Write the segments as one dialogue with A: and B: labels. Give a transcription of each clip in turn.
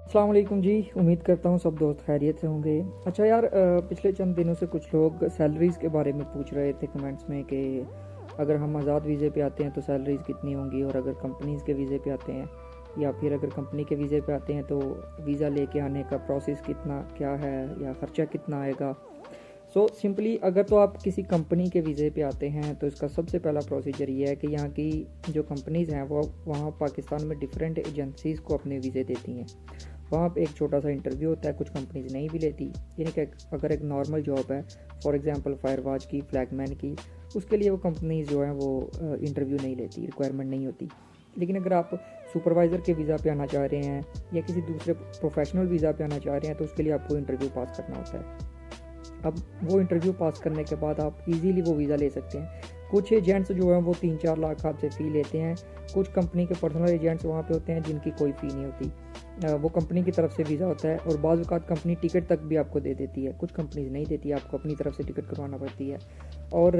A: अस्सलाम वालेकुम जी। उम्मीद करता हूँ सब दोस्त खैरियत से होंगे। अच्छा यार, पिछले चंद दिनों से कुछ लोग सैलरीज़ के बारे में पूछ रहे थे कमेंट्स में कि अगर हम आज़ाद वीज़े पे आते हैं तो सैलरीज़ कितनी होंगी, और अगर कंपनीज़ के वीज़े पे आते हैं या फिर अगर कंपनी के वीज़े पे आते हैं तो वीज़ा लेके आने का प्रोसेस कितना क्या है या ख़र्चा कितना आएगा। सिंपली अगर तो आप किसी कंपनी के वीज़े पे आते हैं तो इसका सबसे पहला प्रोसीजर ये है कि यहाँ की जो कंपनीज़ हैं वो वहाँ पाकिस्तान में डिफरेंट एजेंसीज़ को अपने वीज़े देती हैं। वहाँ पे एक छोटा सा इंटरव्यू होता है, कुछ कंपनीज नहीं भी लेती। यानी कि अगर एक नॉर्मल जॉब है, फॉर एग्जांपल फायरवाच की, फ्लैगमैन की, उसके लिए वो कंपनीज जो हैं वो इंटरव्यू नहीं लेती, रिक्वायरमेंट नहीं होती। लेकिन अगर आप सुपरवाइज़र के वीज़ा पे आना चाह रहे हैं या किसी दूसरे प्रोफेशनल वीज़ा पे आना चाह रहे हैं तो उसके लिए आपको इंटरव्यू पास करना होता है। अब वो इंटरव्यू पास करने के बाद आप इजीली वो वीज़ा ले सकते हैं। कुछ एजेंट्स जो हैं वो 3-4 लाख आपसे फ़ी लेते हैं। कुछ कंपनी के पर्सनल एजेंट्स वहाँ पे होते हैं जिनकी कोई फ़ी नहीं होती। वो कंपनी की तरफ से वीज़ा होता है, और बाज़ औक़ात कंपनी टिकट तक भी आपको दे देती है। कुछ कंपनीज नहीं देती, आपको अपनी तरफ से टिकट करवाना पड़ती है। और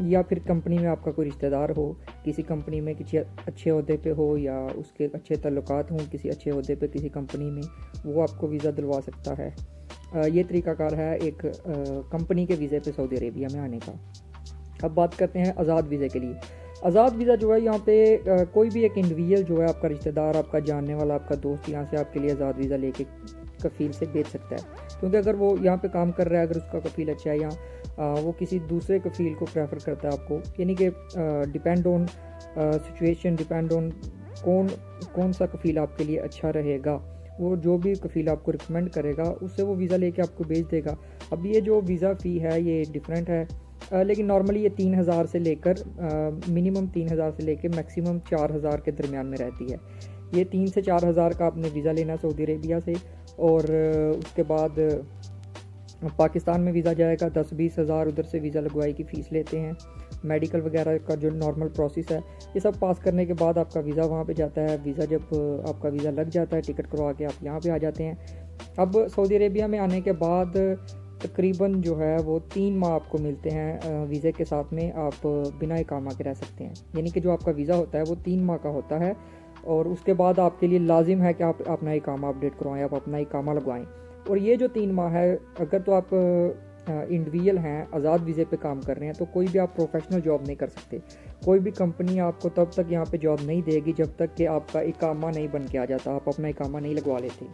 A: या फिर कंपनी में आपका कोई रिश्तेदार हो, किसी कंपनी में किसी अच्छे ओहदे पे हो या उसके अच्छे ताल्लुकात हों किसी अच्छे ओहदे पे किसी कंपनी में, वो आपको वीज़ा दिलवा सकता है। ये तरीक़ाकार है एक कंपनी के वीज़े पे सऊदी अरेबिया में आने का। अब बात करते हैं आज़ाद वीज़े के लिए। आज़ाद वीज़ा जो है, यहाँ पे कोई भी एक इंडिविजुअल जो है, आपका रिश्तेदार, आपका जानने वाला, आपका दोस्त, यहाँ से आपके लिए आज़ाद वीज़ा लेके कफ़ील से भेज सकता है। क्योंकि अगर वो यहाँ पे काम कर रहा है, अगर उसका कफ़ील अच्छा है, या वो किसी दूसरे कफ़ील को प्रेफर करता है आपको, यानी कि depend on situation, depend on कौन सा कफ़ील आपके लिए अच्छा रहेगा, वो जो भी कफ़ील आपको रिकमेंड करेगा उससे वो वीज़ा लेके आपको भेज देगा। अब ये जो वीज़ा फ़ी है ये डिफरेंट है, लेकिन नॉर्मली ये 3,000 से लेकर मिनिमम 3,000 से लेकर मैक्सिमम 4,000 के दरमियान में रहती है। ये 3 से 4,000 का आपने वीज़ा लेना सऊदी अरेबिया से, और उसके बाद पाकिस्तान में वीज़ा जाएगा। 10-20 हज़ार उधर से वीज़ा लगवाई की फ़ीस लेते हैं। मेडिकल वगैरह का जो नॉर्मल प्रोसेस है, ये सब पास करने के बाद आपका वीज़ा वहाँ पे जाता है। वीज़ा जब आपका वीज़ा लग जाता है, टिकट करवा के आप यहाँ पे आ जाते हैं। अब सऊदी अरेबिया में आने के बाद तकरीबन जो है वो 3 माह आपको मिलते हैं वीज़े के साथ में। आप बिना इकामा के रह सकते हैं, यानी कि जो आपका वीज़ा होता है वो 3 माह का होता है, और उसके बाद आपके लिए लाजिम है कि आप अपना इकामा अपडेट करवाएं, आप अपना इकामा लगवाएं। और ये जो 3 माह है, अगर तो आप इंडिविजुअल हैं, आज़ाद वीज़े पे काम कर रहे हैं, तो कोई भी आप प्रोफेशनल जॉब नहीं कर सकते। कोई भी कंपनी आपको तब तक यहाँ पे जॉब नहीं देगी जब तक कि आपका इकामा नहीं बन के आ जाता, आप अपना इकामा नहीं लगवा लेते।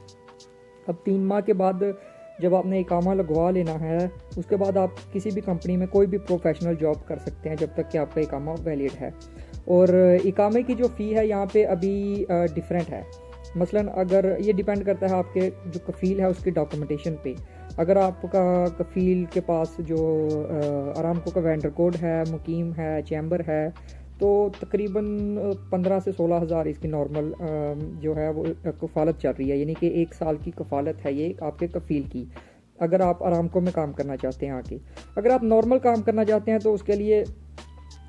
A: अब 3 माह के बाद जब आपने इकामा लगवा लेना है, उसके बाद आप किसी भी कंपनी में कोई भी प्रोफेशनल जॉब कर सकते हैं जब तक कि आपका इकामा वैलिड है। और इकामे की जो फ़ी है यहाँ पे अभी डिफरेंट है। मसलन अगर ये डिपेंड करता है आपके जो कफ़ील है उसकी डॉक्यूमेंटेशन पे। अगर आपका कफ़ील के पास जो अरामको का वेंडर कोड है, मुकीम है, चैम्बर है, तो तकरीबन 15 से 16 हज़ार इसकी नॉर्मल जो है वो कफ़ालत चल रही है। यानी कि 1 साल की कफ़ालत है ये आपके कफ़ील की, अगर आप अरामको में काम करना चाहते हैं आके। अगर आप नॉर्मल काम करना चाहते हैं तो उसके लिए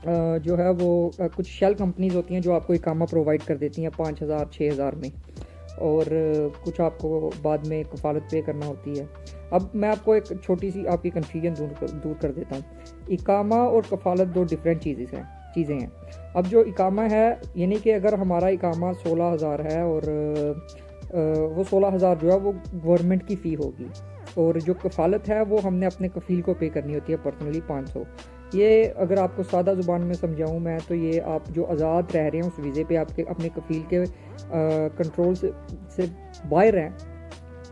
A: जो है वो कुछ शेल कंपनीज़ होती हैं जो आपको इकामा प्रोवाइड कर देती हैं 5,000 6,000 में, और कुछ आपको बाद में कफ़ालत पे करना होती है। अब मैं आपको एक छोटी सी आपकी कन्फ्यूजन दूर कर देता हूँ। इकामा और कफ़ालत 2 डिफरेंट चीज़ें हैं। अब जो इकामा है, यानी कि अगर हमारा इकामा 16,000 है, और वो 16,000 जो है वो गवर्नमेंट की फ़ी होगी, और जो कफ़ालत है वो हमने अपने कफ़ील को पे करनी होती है पर्सनली 500। ये अगर आपको सादा ज़ुबान में समझाऊँ मैं, तो ये आप जो आज़ाद रह रहे हैं उस वीज़े पे आपके अपने कफ़ील के कंट्रोल से बाहर हैं,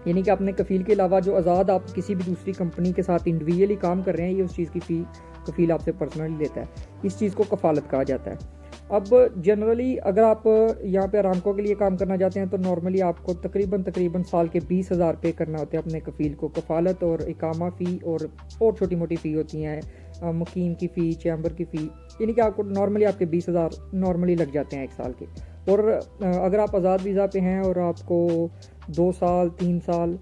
A: यानी कि अपने कफ़ील के अलावा जो आज़ाद आप किसी भी दूसरी कंपनी के साथ इंडिविजुअली काम कर रहे हैं, ये उस चीज़ की फ़ी कफ़ील आपसे पर्सनली लेता है। इस चीज़ को कफ़ालत कहा जाता है। अब जनरली अगर आप यहाँ पे अरामको के लिए काम करना चाहते हैं तो नॉर्मली आपको तकरीबन साल के 20,000 पे करना होता है अपने कफ़ील को। कफ़ालत और इकामा फ़ी और छोटी मोटी फ़ी होती हैं, मुकीम की फ़ी, चैम्बर की फ़ी, यानी कि आपको नॉर्मली आपके 20,000 नॉर्मली लग जाते हैं 1 साल के। और अगर आप आज़ाद वीज़ा पे हैं और आपको 2 साल 3 साल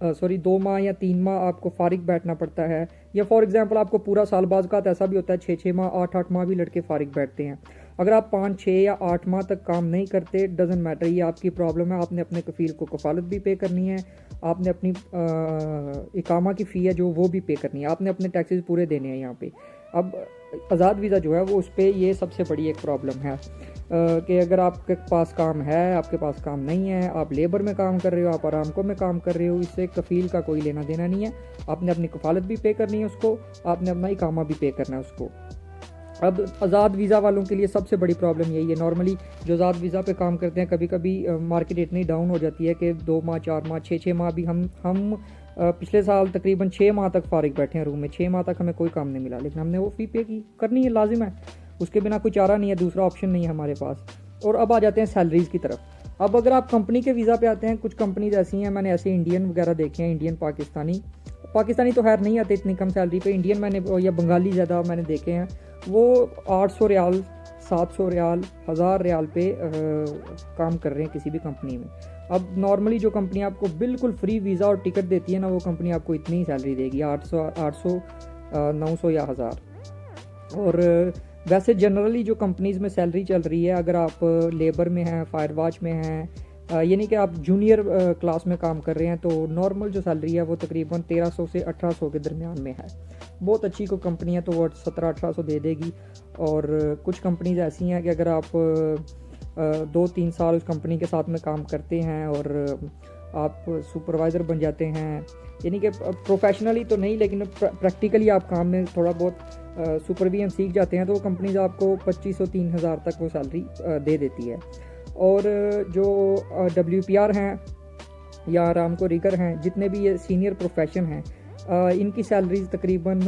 A: 2 माह या 3 माह आपको फ़ारिग बैठना पड़ता है, या फॉर एग्ज़ाम्पल आपको पूरा साल, बाज़ औक़ात ऐसा भी होता है 6-6 माह 8-8 माह भी लड़के फ़ारिग बैठते हैं। अगर आप 5-6 या 8 माह तक काम नहीं करते, डज़न्ट मैटर, ये आपकी प्रॉब्लम है। आपने अपने कफ़ील को कफ़ालत भी पे करनी है, आपने अपनी इकामा की फ़ी है जो वो भी पे करनी है, आपने अपने टैक्सेस पूरे देने हैं यहाँ पे। अब आज़ाद वीज़ा जो है वो उस पर ये सबसे बड़ी एक प्रॉब्लम है। कि अगर आपके पास काम है, आपके पास काम नहीं है, आप लेबर में काम कर रहे हो, आप आरामको में काम कर रहे हो, इससे कफ़ील का कोई लेना देना नहीं है। आपने अपनी कफ़ालत भी पे करनी है उसको, आपने अपना इकामा भी पे करना है उसको। अब आज़ाद वीज़ा वालों के लिए सबसे बड़ी प्रॉब्लम यही है। नॉर्मली जो आज़ाद वीज़ा पे काम करते हैं, कभी कभी मार्केट इतनी डाउन हो जाती है कि 2 माह, 4 माह, 6 माह भी हम पिछले साल तकरीबन 6 माह तक फारिग बैठे हैं रूम में। 6 माह तक हमें कोई काम नहीं मिला, लेकिन हमने वो फ़ी पे की, करनी है, लाजिम है, उसके बिना कोई चारा नहीं है, दूसरा ऑप्शन नहीं है हमारे पास। और अब आ जाते हैं सैलरीज़ की तरफ। अब अगर आप कंपनी के वीज़ा पे आते हैं, कुछ कंपनीज ऐसी हैं, मैंने ऐसे इंडियन वगैरह देखे हैं, इंडियन पाकिस्तानी तो खैर नहीं आते इतनी कम सैलरी पे, इंडियन मैंने या बंगाली ज़्यादा मैंने देखे हैं, वो 800 रियाल, 700 रियाल, 1000 रियाल पे काम कर रहे हैं किसी भी कंपनी में। अब नॉर्मली जो कंपनी आपको बिल्कुल फ्री वीज़ा और टिकट देती है ना, वो कंपनी आपको इतनी ही सैलरी देगी, 800, 900 या 1000। और वैसे जनरली जो कंपनीज़ में सैलरी चल रही है, अगर आप लेबर में हैं, फायर वॉच में हैं, यानी कि आप जूनियर क्लास में काम कर रहे हैं, तो नॉर्मल जो सैलरी है वो तकरीबन 1300 से 1800 के दरमियान में है। बहुत अच्छी कोई कंपनी है तो वो 1700-1800 दे देगी। और कुछ कंपनीज ऐसी हैं कि अगर आप 2-3 साल उस कंपनी के साथ में काम करते हैं और आप सुपरवाइज़र बन जाते हैं, यानी कि प्रोफेशनली तो नहीं लेकिन प्रैक्टिकली आप काम में थोड़ा बहुत सुपरविजन सीख जाते हैं, तो वो कंपनीज आपको 2500-3000 तक वो सैलरी दे देती है। और जो WPR हैं या आरामको रिगर हैं, जितने भी ये सीनियर प्रोफेशन हैं, इनकी सैलरीज तकरीबन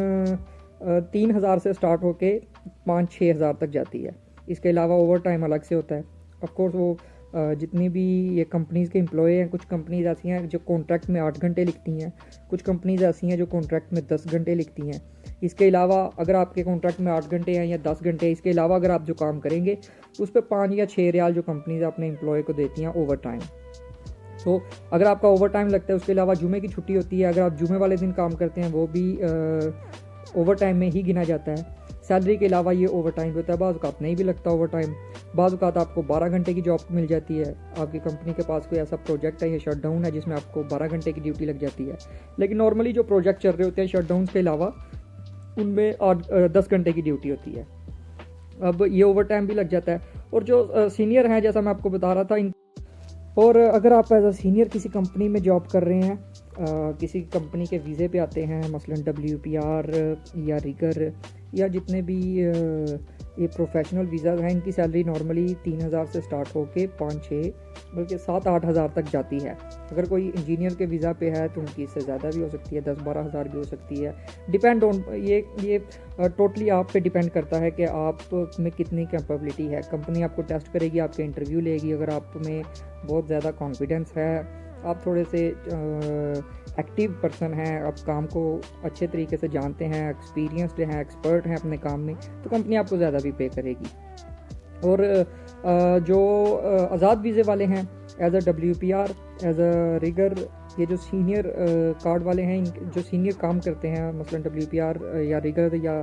A: 3000 से स्टार्ट होके 5-6 हज़ार तक जाती है। इसके अलावा ओवर टाइम अलग से होता है। ऑफकोर्स वो जितनी भी ये कंपनीज़ के एम्प्लॉय हैं, कुछ कंपनीज़ ऐसी हैं जो कॉन्ट्रैक्ट में 8 घंटे लिखती हैं, कुछ कंपनीज़ ऐसी हैं जो कॉन्ट्रैक्ट में 10 घंटे लिखती हैं। इसके अलावा अगर आपके कॉन्ट्रैक्ट में 8 घंटे हैं या 10 घंटे, इसके अलावा अगर आप जो काम करेंगे उस पर 5 या 6 रियाल जो कंपनीज़ अपने एम्प्लॉय को देती हैं ओवर टाइम। तो अगर आपका ओवर टाइम लगता है, उसके अलावा जुमे की छुट्टी होती है, अगर आप जुमे वाले दिन काम करते हैं वो भी ओवर टाइम में ही गिना जाता है। सैलरी के अलावा ये ओवर टाइम होता है, बाज़ औक़ात नहीं भी लगता ओवर टाइम, बाज़ औक़ात आपको 12 घंटे की जॉब मिल जाती है। आपकी कंपनी के पास कोई ऐसा प्रोजेक्ट है या शटडाउन है जिसमें आपको 12 घंटे की ड्यूटी लग जाती है। लेकिन नॉर्मली जो प्रोजेक्ट चल रहे होते हैं शटडाउन के अलावा, उनमें 10 घंटे की ड्यूटी होती है। अब ये ओवर टाइम भी लग जाता है। और जो सीनियर हैं, जैसा मैं आपको बता रहा था, और अगर आप एज अ सीनियर किसी कंपनी में जॉब कर रहे हैं, किसी कंपनी के वीज़े पे आते हैं, मसलन WPR या रिगर या जितने भी ये प्रोफेशनल वीज़ा हैं, इनकी सैलरी नॉर्मली 3000 से स्टार्ट होके 5-6 बल्कि 7-8 हज़ार तक जाती है। अगर कोई इंजीनियर के वीज़ा पे है तो उनकी इससे ज़्यादा भी हो सकती है, 10-12 हज़ार भी हो सकती है। डिपेंड ऑन ये टोटली आप पे डिपेंड करता है कि आप में कितनी कैपेबिलिटी है। कंपनी आपको टेस्ट करेगी, आपके इंटरव्यू लेगी। अगर आप में बहुत ज़्यादा कॉन्फिडेंस है, आप थोड़े से एक्टिव पर्सन हैं, आप काम को अच्छे तरीके से जानते हैं, एक्सपीरियंसड हैं, एक्सपर्ट हैं अपने काम में, तो कंपनी आपको ज़्यादा भी पे करेगी। और जो आज़ाद वीज़े वाले हैं, as a WPR, as a rigger, ये जो सीनियर कार्ड वाले हैं, जो सीनियर काम करते हैं, मसलन WPR या रिगर या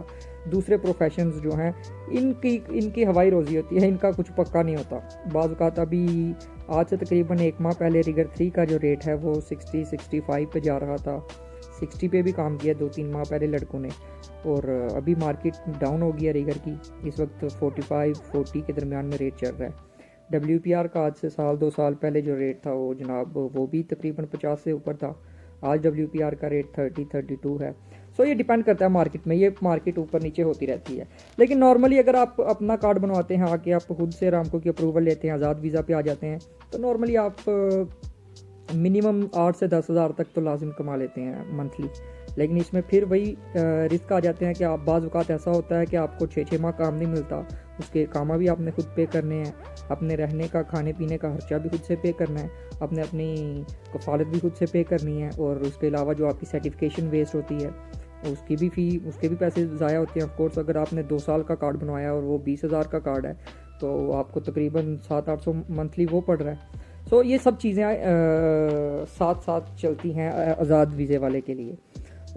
A: दूसरे प्रोफेशंस जो हैं, इनकी हवाई रोज़ी होती है, इनका कुछ पक्का नहीं होता। बाज़ औक़ात अभी आज से तकरीबन 1 माह पहले रिगर 3 का जो रेट है वो 60-65 पे जा रहा था। 60 पे भी काम किया 2-3 माह पहले लड़कों ने, और अभी मार्केट डाउन हो गई है रिगर की, इस वक्त 45-40 के दरमियान में रेट चल रहा है। WPR का आज से 1-2 साल पहले जो रेट था वो जनाब वो भी तकरीबन 50 से ऊपर था। आज WPR का रेट 30-32 है। सो ये डिपेंड करता है मार्केट में, ये मार्केट ऊपर नीचे होती रहती है। लेकिन नॉर्मली अगर आप अपना कार्ड बनवाते हैं, आके आप खुद से आरामको की अप्रूवल लेते हैं, आज़ाद वीज़ा पे आ जाते हैं, तो नॉर्मली आप मिनिमम 8 से 10 हज़ार तक तो लाजिम कमा लेते हैं मंथली। लेकिन इसमें फिर वही रिस्क आ जाते हैं कि आप बाज़ औक़ात ऐसा होता है कि आपको 6-6 माह काम नहीं मिलता, उसके कामा भी आपने खुद पे करने हैं, अपने रहने का, खाने पीने का खर्चा भी खुद से पे करना है, अपने अपनी कफ़ालत भी खुद से पे करनी है, और उसके अलावा जो आपकी सर्टिफिकेशन वेस्ट होती है उसकी भी उसके भी पैसे ज़ाया होते हैं। ऑफकोर्स अगर आपने 2 साल का कार्ड बनवाया और वो 20 हज़ार का कार्ड है तो आपको तकरीबन 700-800 मंथली वो पड़ रहा है। सो ये सब चीज़ें साथ साथ चलती हैं आज़ाद वीज़े वाले के लिए।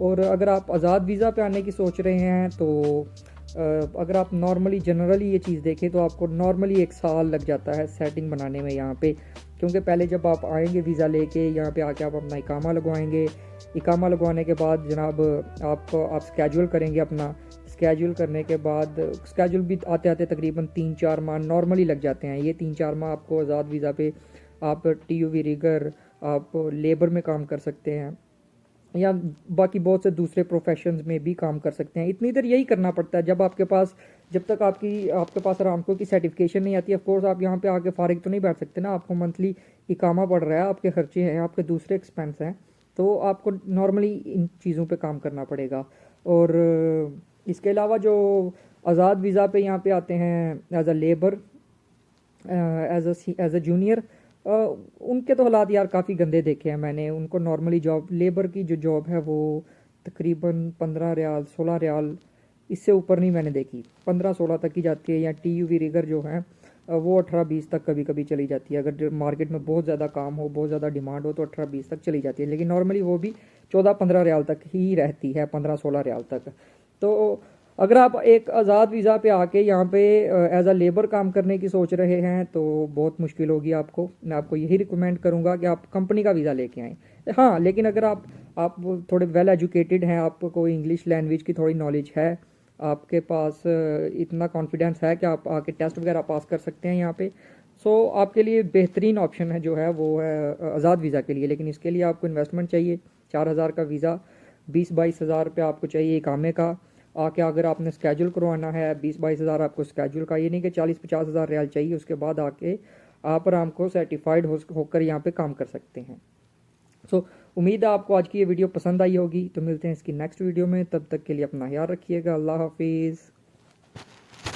A: और अगर आप आज़ाद वीज़ा पे आने की सोच रहे हैं तो अगर आप नॉर्मली जनरली ये चीज़ देखें तो आपको नॉर्मली 1 साल लग जाता है सेटिंग बनाने में यहाँ पे, क्योंकि पहले जब आप आएंगे वीज़ा लेके यहाँ पे आके आप अपना इकामा लगवाएंगे। इकामा लगवाने के बाद जनाब आप स्केड्यूल करेंगे अपना स्केड्यूल करने के बाद स्केड्यूल भी आते आते तकरीबन 3-4 माह नॉर्मली लग जाते हैं। ये 3-4 माह आपको आज़ाद वीज़ा पे आप TUV रिगर, आप लेबर में काम कर सकते हैं या बाकी बहुत से दूसरे प्रोफेशंस में भी काम कर सकते हैं। इतनी देर यही करना पड़ता है जब तक आपके पास अरामको की सर्टिफिकेशन नहीं आती। ऑफ कोर्स आप यहाँ पे आके फारिग तो नहीं बैठ सकते ना, आपको मंथली इकामा पड़ रहा है, आपके खर्चे हैं, आपके दूसरे एक्सपेंस हैं, तो आपको नॉर्मली इन चीज़ों पे काम करना पड़ेगा। और इसके अलावा जो आज़ाद वीज़ा पे यहाँ पे आते हैं as a labour, as a junior, उनके तो हालात यार काफ़ी गंदे देखे हैं मैंने। उनको नॉर्मली जॉब, लेबर की जो जॉब है वो तकरीबन 15 रियाल 16 रियाल, इससे ऊपर नहीं मैंने देखी। 15-16 तक ही जाती है। या TUV रिगर जो है वो 18-20 तक कभी कभी चली जाती है। अगर मार्केट में बहुत ज़्यादा काम हो, बहुत ज़्यादा डिमांड हो, तो 18-20 तक चली जाती है, लेकिन नॉर्मली वो भी 14-15 रियाल तक ही रहती है, 15-16 रियाल तक। तो अगर आप एक आज़ाद वीज़ा पे आके यहाँ पे एज अ लेबर काम करने की सोच रहे हैं तो बहुत मुश्किल होगी आपको। मैं आपको यही रिकमेंड करूँगा कि आप कंपनी का वीज़ा लेके आएँ। हाँ, लेकिन अगर आप थोड़े वेल एजुकेटेड हैं, आपको इंग्लिश लैंग्वेज की थोड़ी नॉलेज है, आपके पास इतना कॉन्फिडेंस है कि आप आके टेस्ट वगैरह पास कर सकते हैं यहाँ पे, सो आपके लिए बेहतरीन ऑप्शन है जो है वो है आज़ाद वीज़ा के लिए। लेकिन इसके लिए आपको इन्वेस्टमेंट चाहिए। 4,000 का वीज़ा, 20-22 हज़ार रुपये आपको चाहिए इकामे का। आके अगर आपने स्केड्यूल करवाना है, 20-22 हज़ार आपको स्केड्यूल का, ये नहीं कि 40-50 हज़ार रियाल चाहिए। उसके बाद आके आप आराम को सर्टिफाइड होकर यहाँ पे काम कर सकते हैं। सो उम्मीद है आपको आज की ये वीडियो पसंद आई होगी। तो मिलते हैं इसकी नेक्स्ट वीडियो में, तब तक के लिए अपना ख्याल रखिएगा। अल्लाह हाफिज़।